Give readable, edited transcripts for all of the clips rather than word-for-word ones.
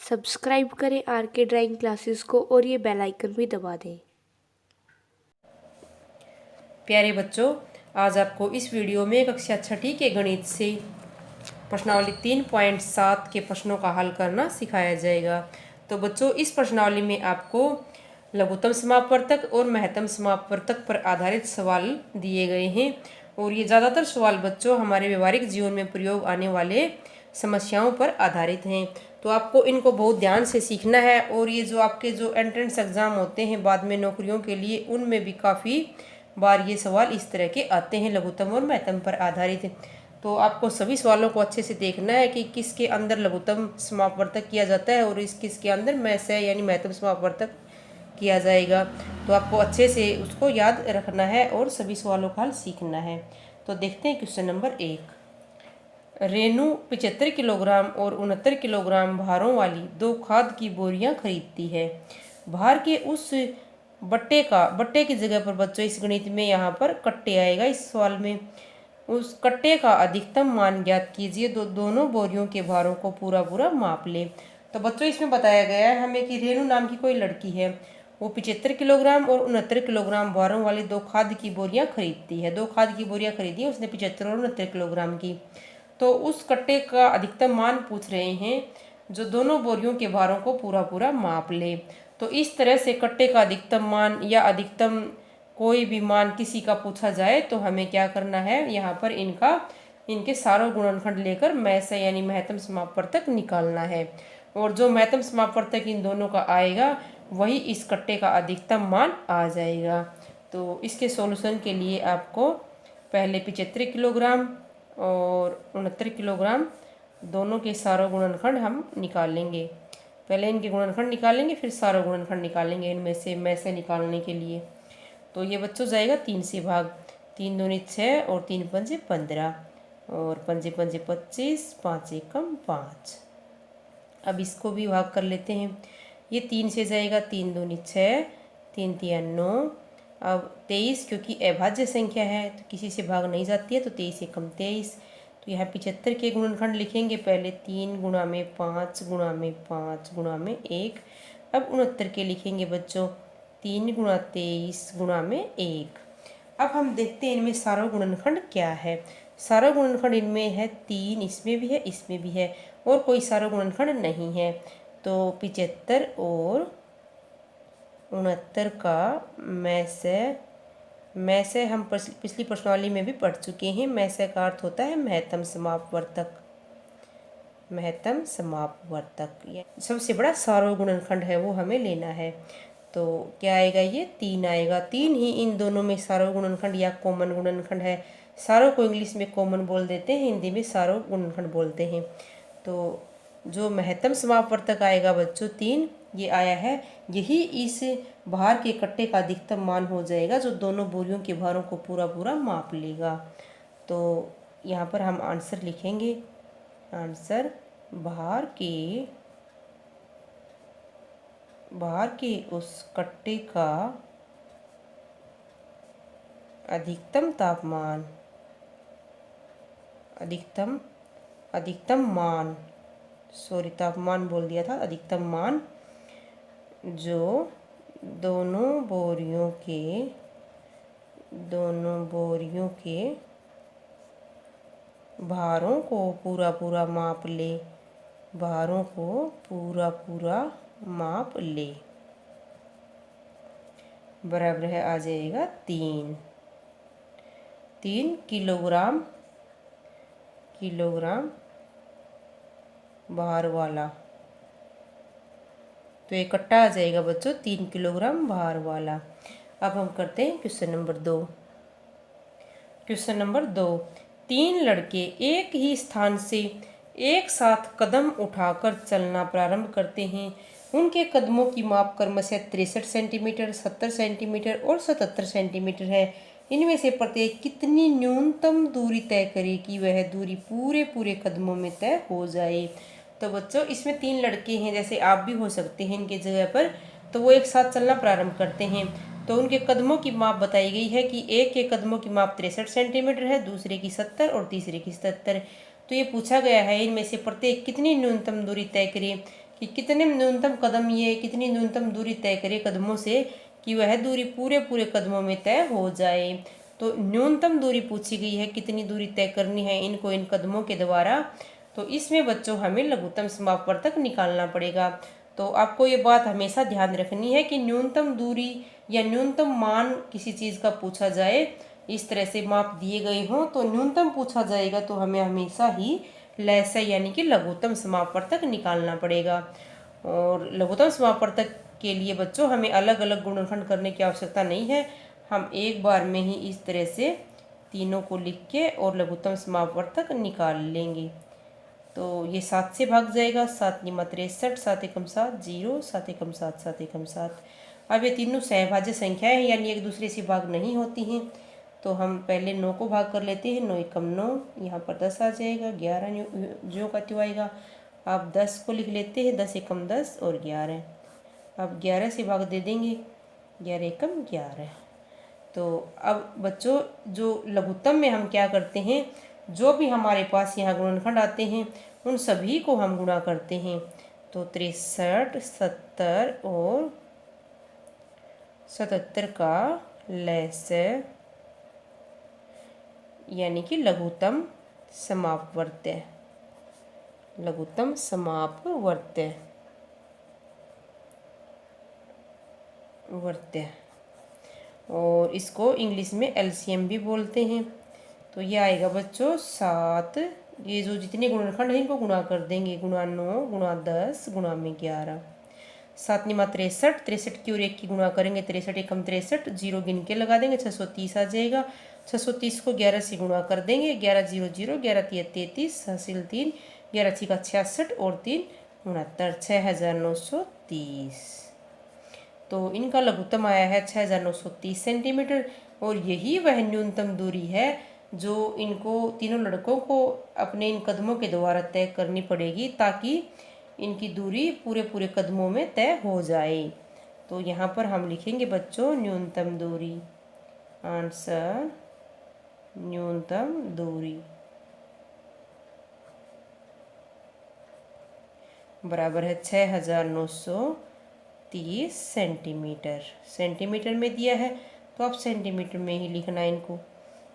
Subscribe करें are के drawing classes को और ये बेल आइकन भी दबा दें। प्यारे बच्चों, आज आपको इस वीडियो में कक्षा छठी के गणित से प्रश्नावली 3.7 के प्रश्नों का हल करना सिखाया जाएगा। तो बच्चों, इस प्रश्नावली में आपको लघुत्तम समापवर्तक और महत्तम समापवर्तक पर आधारित सवाल दिए गए हैं और ये ज़्यादातर सवाल बच्चों हमारे व्यवहारिक जीवन में प्रयोग आने वाले समस्याओं पर आधारित हैं। तो आपको इनको बहुत ध्यान से सीखना है और ये जो आपके जो एंट्रेंस एग्ज़ाम होते हैं बाद में नौकरियों के लिए, उनमें भी काफ़ी बार ये सवाल इस तरह के आते हैं लघुत्तम और महत्तम पर आधारित। तो आपको सभी सवालों को अच्छे से देखना है कि किसके अंदर लघुत्तम समापवर्तक किया जाता है और किसके अंदर महत्तम यानी महत्तम समापवर्तक किया जाएगा। तो आपको अच्छे से उसको याद रखना है और सभी सवालों का हल सीखना है। तो देखते हैं क्वेश्चन नंबर 1। रेनू 75 किलोग्राम और 69 किलोग्राम भारों वाली 2 खाद की बोरियां खरीदती है। भार के उस बट्टे की जगह पर बच्चों इस गणित में यहाँ पर कट्टे आएगा। इस सवाल में उस कट्टे का अधिकतम मान ज्ञात कीजिए। दोनों बोरियों के भारों को पूरा पूरा माप ले। तो बच्चों इसमें बताया गया है हमें कि रेनू नाम की कोई लड़की है, वो 75 किलोग्राम और 69 किलोग्राम भारों वाली 2 खाद की बोरियां खरीदती है। 2 खाद की बोरियां खरीदी है उसने 75 और 69 किलोग्राम की। तो उस कट्टे का अधिकतम मान पूछ रहे हैं जो दोनों बोरियों के भारों को पूरा पूरा माप ले। तो इस तरह से कट्टे का अधिकतम मान या अधिकतम कोई भी मान किसी का पूछा जाए तो हमें क्या करना है, यहाँ पर इनके सारों गुणनखंड लेकर महत्तम यानी महत्तम समापवर्तक निकालना है और जो महत्तम समापवर्तक इन दोनों का आएगा वही इस कट्टे का अधिकतम मान आ जाएगा। तो इसके सॉल्यूशन के लिए आपको पहले 75 किलोग्राम और 69 किलोग्राम दोनों के सारों गुणनखंड हम निकालेंगे। पहले इनके गुणनखंड निकालेंगे फिर सारों गुणनखंड निकालेंगे इनमें से निकालने के लिए। तो ये बच्चों जाएगा 3 से भाग, 3 दूनी 6 और 3 पंजे 15 और पंजे पंजे 25, 5 एकम 5। अब इसको भी भाग कर लेते हैं। ये 3 से जाएगा, 3 दूनी 6, 3 तिया 9। अब 23 क्योंकि अभाज्य संख्या है तो किसी से भाग नहीं जाती है, तो 23 एकम 23। तो यहाँ 75 के गुणनखंड लिखेंगे पहले 3 गुणा में 5 गुणा में 5 गुणा में 1। अब 69 के लिखेंगे बच्चों 3 गुणा 23 गुणा में 1। अब हम देखते हैं इनमें सारों गुणनखंड क्या है। सारों गुणनखंड इनमें है 3, इसमें भी है इसमें भी है और कोई सारों गुणनखंड नहीं है। तो 75 और 69 का मैं से हम पिछली प्रश्नावली में भी पढ़ चुके हैं। मैं से का अर्थ होता है महत्तम समापवर्तक। महत्तम समापवर्तक सबसे बड़ा सारों गुणनखंड है वो हमें लेना है। तो क्या आएगा, ये 3 आएगा। 3 ही इन दोनों में सारों गुणनखंड या कॉमन गुणनखंड है। सारों को इंग्लिश में कॉमन बोल देते हैं, हिंदी में सारों गुणनखंड बोलते हैं। तो जो महत्तम समापवर्तक आएगा बच्चों 3, ये आया है, यही इस भार के कट्टे का अधिकतम मान हो जाएगा जो दोनों बोरियों के भारों को पूरा पूरा माप लेगा। तो यहाँ पर हम आंसर लिखेंगे। आंसर भार के उस कट्टे का अधिकतम तापमान अधिकतम मान तापमान बोल दिया था, अधिकतम मान जो दोनों बोरियों के भारों को पूरा पूरा माप ले। भारों को पूरा पूरा माप ले बराबर है आ जाएगा 3 किलोग्राम भार वाला। तो ये कट्टा आ जाएगा बच्चों 3 किलोग्राम भार वाला। अब हम करते हैं क्वेश्चन नंबर 2। क्वेश्चन नंबर 2, 3 लड़के एक ही स्थान से एक साथ कदम उठाकर चलना प्रारंभ करते हैं। उनके कदमों की माप क्रमशः 63 सेंटीमीटर, 70 सेंटीमीटर और 77 सेंटीमीटर है। इनमें से प्रत्येक कितनी न्यूनतम दूरी तय करे कि वह दूरी पूरे कदमों में तय हो जाए। तो बच्चों इसमें 3 लड़के हैं, जैसे आप भी हो सकते हैं इनके जगह पर। तो वो एक साथ चलना प्रारंभ करते हैं। तो उनके कदमों की माप बताई गई है कि एक के कदमों की माप 63 सेंटीमीटर है, दूसरे की 70 और तीसरे की 77। तो ये पूछा गया है इनमें से प्रत्येक कितनी न्यूनतम दूरी तय करे कि कितने न्यूनतम कदम ये कितनी न्यूनतम दूरी तय करे कदमों से कि वह दूरी पूरे पूरे कदमों में तय हो जाए। तो न्यूनतम दूरी पूछी गई है, कितनी दूरी तय करनी है इनको इन कदमों के द्वारा। तो इसमें बच्चों हमें लघुत्तम समापवर्तक निकालना पड़ेगा। तो आपको ये बात हमेशा ध्यान रखनी है कि न्यूनतम दूरी या न्यूनतम मान किसी चीज़ का पूछा जाए, इस तरह से माप दिए गए हों तो न्यूनतम पूछा जाएगा तो हमें हमेशा ही लय यानी कि लघुत्तम समापवर्तक निकालना पड़ेगा। और लघुत्तम समापवर्तक के लिए बच्चों हमें अलग अलग गुणनखंड करने की आवश्यकता नहीं है, हम एक बार में ही इस तरह से तीनों को लिख के और लघुत्तम समापवर्तक निकाल लेंगे। तो ये 7 से भाग जाएगा, 7 निमा 63, 7 एकम 7, 0, 7 एकम 7, 7 एकम 7। अब ये तीनों सहभाज्य संख्याएं हैं यानी एक दूसरे से भाग नहीं होती हैं। तो हम पहले 9 को भाग कर लेते हैं, 9 एकम 9, यहाँ पर 10 आ जाएगा, 11 जो का त्यों आएगा। अब 10 को लिख लेते हैं, 10 एकम 10 और 11। अब 11 से भाग दे देंगे, 11 एकम 11। तो अब बच्चों जो लघुत्तम में हम क्या करते हैं, जो भी हमारे पास यहाँ गुणनखंड आते हैं उन सभी को हम गुणा करते हैं। तो 63, 70 और 77 का लय यानी कि लघुत्तम समापवर्त्य, लघुत्तम समापवर्त्य और इसको इंग्लिश में एलसीएम भी बोलते हैं। तो ये आएगा बच्चों 7, ये जो जितने गुणनखंड हैं इनको गुणा कर देंगे, गुणा 9 गुणा 10 गुणा में 11, 7 निमा 63, 63 की और 1 की गुणा करेंगे, 63 एकम 63, 0 गिन के लगा देंगे, 630 आ जाएगा। 630 को 11 से गुणा कर देंगे, 11 0 0, 11 3 33, हासिल 3, 11 6 का 66 और 3 69, 6930। तो इनका लघुत्तम आया है 6930 सेंटीमीटर। और यही वह न्यूनतम दूरी है जो इनको तीनों लड़कों को अपने इन कदमों के द्वारा तय करनी पड़ेगी ताकि इनकी दूरी पूरे पूरे कदमों में तय हो जाए। तो यहाँ पर हम लिखेंगे बच्चों न्यूनतम दूरी, आंसर न्यूनतम दूरी बराबर है 6930 सेंटीमीटर। सेंटीमीटर में दिया है तो आप सेंटीमीटर में ही लिखना है इनको,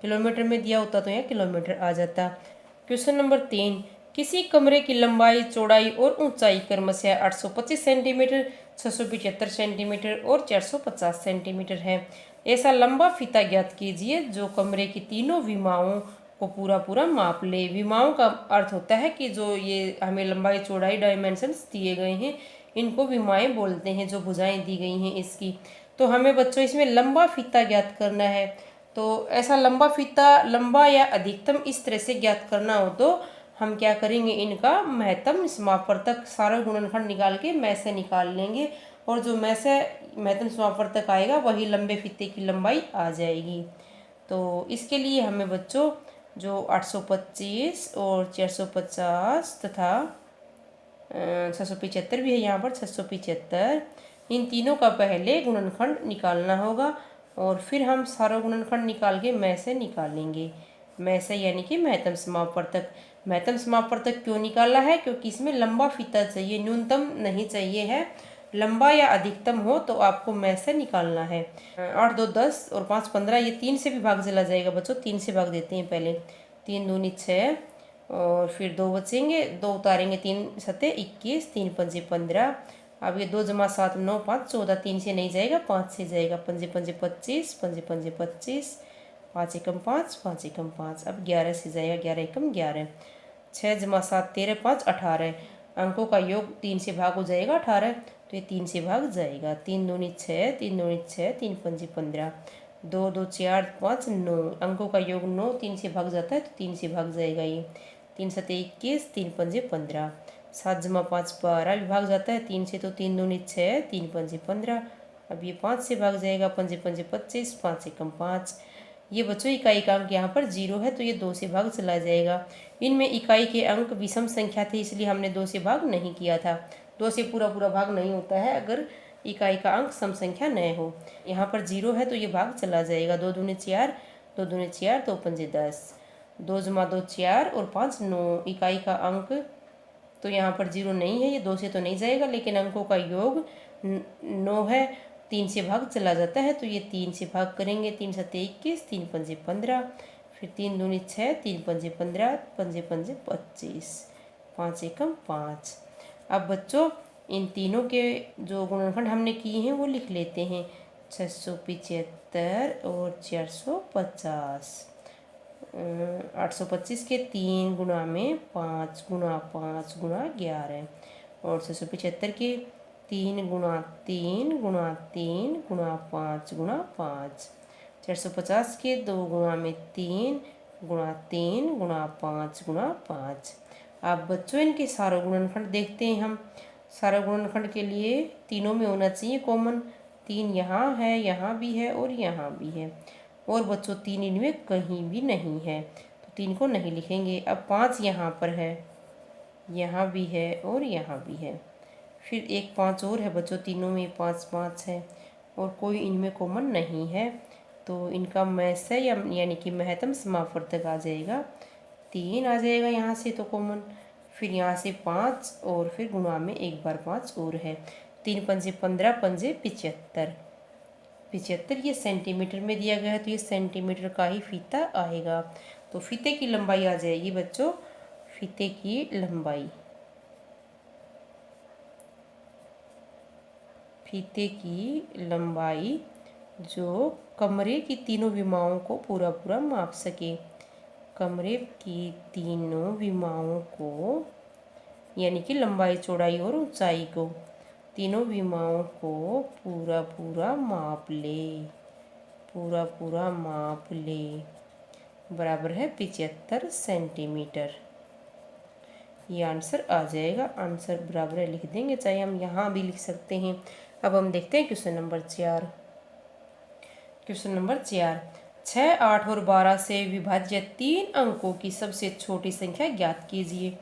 किलोमीटर में दिया होता तो यहाँ किलोमीटर आ जाता। क्वेश्चन नंबर 3, किसी कमरे की लंबाई चौड़ाई और ऊंचाई क्रमशः 825 सेंटीमीटर, 675 सेंटीमीटर और 450 सेंटीमीटर है। ऐसा लंबा फीता ज्ञात कीजिए जो कमरे की तीनों विमाओं को पूरा पूरा माप ले। विमाओं का अर्थ होता है कि जो ये हमें लंबाई चौड़ाई डायमेंशंस दिए गए हैं इनको विमाएं बोलते हैं, जो भुजाएं दी गई हैं इसकी। तो हमें बच्चों इसमें लंबा फीता ज्ञात करना है। तो ऐसा लंबा फीता लंबा या अधिकतम इस तरह से ज्ञात करना हो तो हम क्या करेंगे, इनका महत्तम समापवर्तक सारा गुणनखंड निकाल के मैं से निकाल लेंगे और जो मैं से महत्तम समापवर्तक आएगा वही लंबे फीते की लंबाई आ जाएगी। तो इसके लिए हमें बच्चों जो 825 और 450 तथा 675 भी है यहाँ पर, 675, इन तीनों का पहले गुणनखंड निकालना होगा और फिर हम सारा गुणनखंड निकाल के मैं से निकालेंगे। मैं से यानी कि महत्तम समापवर्तक। महत्तम समापवर्तक क्यों निकाला है, क्योंकि इसमें लंबा फीता चाहिए, न्यूनतम नहीं चाहिए है। लंबा या अधिकतम हो तो आपको मैं से निकालना है। 8 2 10 और 5 15, ये 3 से भी भाग चला जाएगा बच्चों, 3 से भाग देते हैं पहले, 3 दूनी 6 और फिर 2 बचेंगे, 2 उतारेंगे, 3 सते 21, 3 पंजे 15। अब ये 2 जमा 7 9 5 14, 3 से नहीं जाएगा 5 से जाएगा, पंजे पंजे 25, पंजे पंजे 25, 5 एकम 5, 5 एकम 5। अब 11 से जाएगा, 11 एकम 11, 6 जमा 7 13 5 18, अंकों का योग 3 से भाग हो जाएगा 18, तो ये 3 से भाग जाएगा, 3 दूनी 6, 3 दूनी 6, 3 पंजे 15, 2 2 4 5 9, अंकों का योग 9, 3 से भाग जाता है तो 3 से भाग जाएगा ये, 3 सते 21, 3 पंजे 15, 7 जमा 5 12 भी भाग जाता है 3 से, तो 3 दूनी 6, 3 पंजे 15, अब ये 5 से भाग जाएगा, पंजे पंजे 25, 5 एकम 5। ये बच्चों इकाई का अंक यहाँ पर 0 है तो ये 2 से भाग चला जाएगा। इनमें इकाई के अंक विषम संख्या थे इसलिए हमने 2 से भाग नहीं किया था। 2 से पूरा पूरा भाग नहीं होता है अगर इकाई का अंक सम संख्या न हो। यहाँ पर 0 है तो ये भाग चला जाएगा, 2 दूनी 4, 2 दूनी 4, 2 पंजे 10, 2 जमा 2 4 और 5 9, इकाई का अंक तो यहाँ पर 0 नहीं है, ये 2 से तो नहीं जाएगा, लेकिन अंकों का योग 9 है, 3 से भाग चला जाता है, तो ये 3 से भाग करेंगे। 3 7 21, 3 पंजे 15, फिर 3 दूनी 6, 3 पंजे 15, पंजे पंजे 25, 5 एकम 5। अब बच्चों इन तीनों के जो गुणनखंड हमने किए हैं वो लिख लेते हैं। 675 और 450। 825 के 3 गुणा में 5 गुणा 5 गुणा 11, और 675 के 3 गुणा 3 गुणा 3 गुणा 5 गुणा 5। 450 के 2 गुणा में 3 गुणा 3 गुणा 5 गुणा 5। अब बच्चों इनके सारे गुणनखंड देखते हैं हम। सारे गुणनखंड के लिए तीनों में होना चाहिए कॉमन। 3 यहाँ है, यहाँ भी है और यहाँ भी है, और बच्चों 3 इनमें कहीं भी नहीं है, तो 3 को नहीं लिखेंगे। अब 5 यहाँ पर है, यहाँ भी है और यहाँ भी है, फिर एक 5 और है बच्चों, तीनों में 5 5 है और कोई इनमें कॉमन नहीं है, तो इनका मैस है यानी कि महत्तम समापवर्तक आ जाएगा 3 आ जाएगा यहाँ से तो कॉमन, फिर यहाँ से 5 और फिर गुणा में एक बार 5 और है। 3 पंजे 15, पंजे 75। 75 ये सेंटीमीटर में दिया गया है, तो ये सेंटीमीटर का ही फीता आएगा। तो फीते की लंबाई आ जाएगी बच्चों, फीते की लंबाई, फीते की लंबाई जो कमरे की तीनों विमाओं को पूरा पूरा माप सके। कमरे की तीनों विमाओं को यानी कि लंबाई, चौड़ाई और ऊंचाई को, तीनों विमाओं को पूरा पूरा माप ले, पूरा पूरा माप ले, बराबर है 75 सेंटीमीटर। ये आंसर आ जाएगा। आंसर बराबर है लिख देंगे, चाहे हम यहाँ भी लिख सकते हैं। अब हम देखते हैं क्वेश्चन नंबर 4। क्वेश्चन नंबर 4, 6, 8 और 12 से विभाज्य 3 अंकों की सबसे छोटी संख्या ज्ञात कीजिए।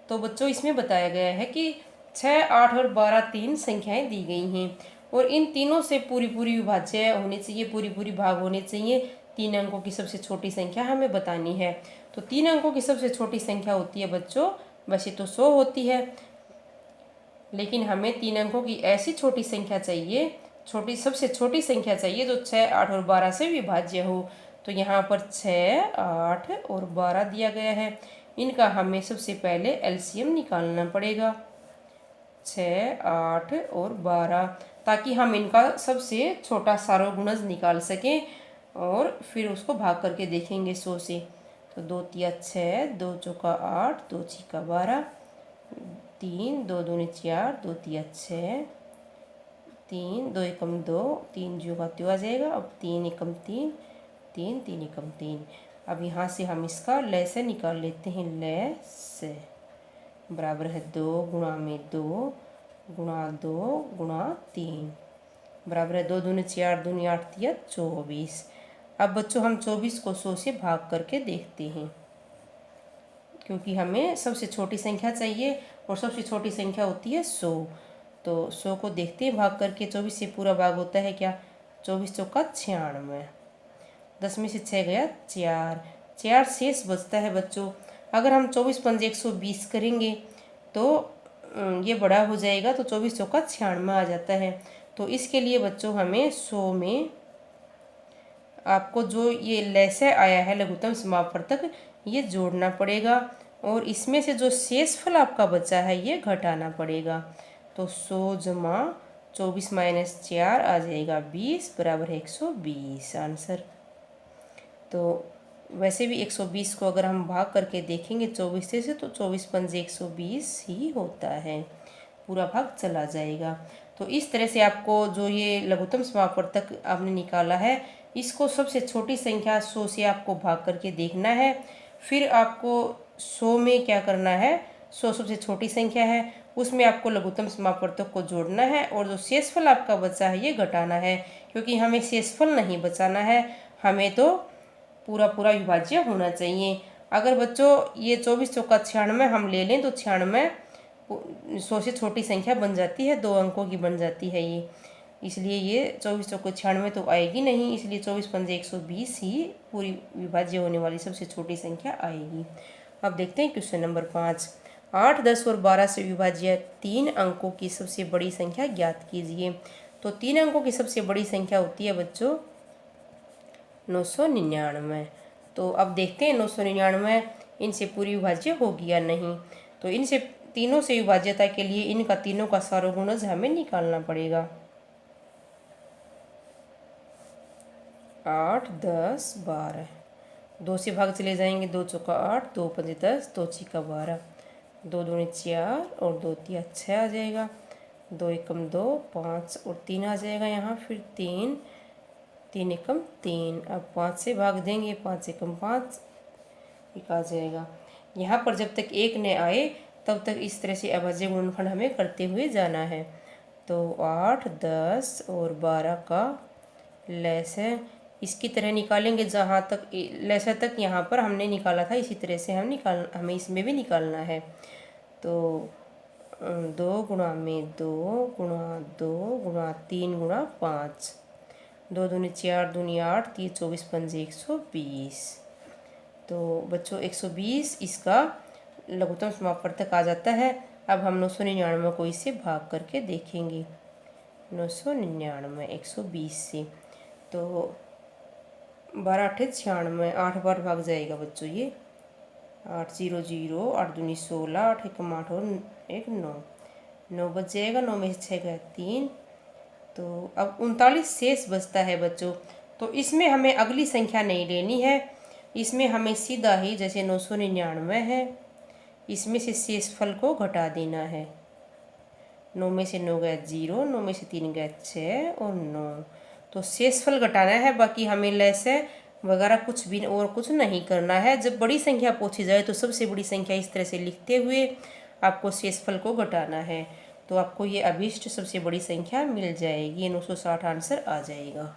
तो बच्चों इसमें बताया गया है कि 6, 8 और 12 3 संख्याएं दी गई हैं और इन तीनों से पूरी पूरी विभाज्य होनी चाहिए, पूरी पूरी भाग होने चाहिए। 3 अंकों की सबसे छोटी संख्या हमें बतानी है। तो 3 अंकों की सबसे छोटी संख्या होती है बच्चों, वैसे तो 100 होती है, लेकिन हमें 3 अंकों की ऐसी छोटी संख्या चाहिए, सबसे छोटी संख्या चाहिए जो 6, 8 और 12 से विभाज्य हो। तो यहाँ पर 6, 8 और 12 दिया गया है, इनका हमें सबसे पहले एलसीएम निकालना पड़ेगा। 6, 8 और 12, ताकि हम इनका सबसे छोटा सार्वगुणज निकाल सकें और फिर उसको भाग करके देखेंगे 100 से। तो 2 तिया 6, 2 चौका 8, 2 छिका 12, 3, 2 दूनी 4, 2 तिया 6, 3, 2 एकम 2, 3 जो का त्यो आ जाएगा। अब 3 एकम 3, 3, 3 एकम 3। अब यहाँ से हम इसका लय से निकाल लेते हैं। लय से बराबर है 2 गुणा में 2 गुणा 2 गुणा 3, बराबर है 2 दूनी 4, दूनी 8 तिया 24। अब बच्चों हम 24 को 100 से भाग करके देखते हैं, क्योंकि हमें सबसे छोटी संख्या चाहिए और सबसे छोटी संख्या होती है 100। तो 100 को देखते हैं भाग करके। 24 से पूरा भाग होता है क्या, 24 चौका 96, 10 में से 6 गया 4, 4 शेष बचता है बच्चों। अगर हम 24 पंजे 120 करेंगे तो ये बड़ा हो जाएगा, तो 24 चौका 96 आ जाता है। तो इसके लिए बच्चों हमें 100 में आपको जो ये लैसे आया है लघुत्तम समापवर्तक, ये जोड़ना पड़ेगा और इसमें से जो शेषफल आपका बचा है ये घटाना पड़ेगा। तो 100 जमा 24 माइनस 4 आ जाएगा 20, बराबर है 120 आंसर। तो वैसे भी 120 को अगर हम भाग करके देखेंगे 24 से तो 24 पंजे 120 ही होता है, पूरा भाग चला जाएगा। तो इस तरह से आपको जो ये लघुत्तम समापवर्तक आपने निकाला है, इसको सबसे छोटी संख्या 100 से आपको भाग करके देखना है। फिर आपको 100 में क्या करना है, 100 सबसे छोटी संख्या है, उसमें आपको लघुत्तम समापवर्तक को जोड़ना है और जो शेषफल आपका बचा है ये घटाना है, क्योंकि हमें शेषफल नहीं बचाना है, हमें तो पूरा पूरा विभाज्य होना चाहिए। अगर बच्चों ये 24 चौका 96 हम ले लें तो 96 100 से छोटी संख्या बन जाती है, 2 अंकों की बन जाती है ये, इसलिए ये 24 चौका 96 तो आएगी नहीं, इसलिए 24 पंजे 120 ही पूरी विभाज्य होने वाली सबसे छोटी संख्या आएगी। अब देखते हैं क्वेश्चन नंबर 5। 8, 10 और 12 से विभाज्य 3 अंकों की सबसे बड़ी संख्या ज्ञात कीजिए। तो 3 अंकों की सबसे बड़ी संख्या होती है बच्चों 999। तो अब देखते हैं 999 इनसे पूरी विभाज्य होगी या नहीं। तो इनसे तीनों से विभाज्यता के लिए इनका तीनों का सार्वगुणज हमें निकालना पड़ेगा। 8, 10, 12, 2 से भाग चले जाएंगे, 2 चौका 8, 2 पंजे 10, 2 छक्का 12, 2 दूनी 4 और 2 तिया 6 आ जाएगा, 2 एकम 2, 5 और 3 आ जाएगा यहाँ, फिर 3, 3 एकम 3। अब 5 से भाग देंगे, 5 एकम 5 एक आ जाएगा। यहाँ पर जब तक 1 न आए तब तक इस तरह से अभाज्य गुणनखंड हमें करते हुए जाना है। तो 8, 10 और 12 का लैस है, इसकी तरह निकालेंगे जहाँ तक लैसा तक यहाँ पर हमने निकाला था, इसी तरह से हमें इसमें भी निकालना है। तो 2 गुणा में 2 गुणा 2 गुणा 3 गुणा 5, 2 दूनी 4, दूनी 8, 3 24 पंजे 120। तो बच्चों 120 इसका लघुत्तम समापवर्तक आ जाता है। अब हम 999 को इससे भाग करके देखेंगे। 999 120 से, तो 12 8 96, 8 बार भाग जाएगा बच्चों ये। 8 0 0, 8 दूनी 16, 8 एकम 8 और 1 9, 9 बच जाएगा, 9 में से 6 गया 3। तो अब 39 शेष बचता है बच्चों। तो इसमें हमें अगली संख्या नहीं लेनी है, इसमें हमें सीधा ही जैसे 999 है, इसमें से शेषफल को घटा देना है। 9 में से 9 गया 0, 9 में से 3 गया 6 और 9। तो शेषफल घटाना है, बाकी हमें लैसे वगैरह कुछ भी और कुछ नहीं करना है। जब बड़ी संख्या पूछी जाए तो सबसे बड़ी संख्या इस तरह से लिखते हुए आपको शेषफल को घटाना है। तो आपको ये अभीष्ट सबसे बड़ी संख्या मिल जाएगी, 960 आंसर आ जाएगा।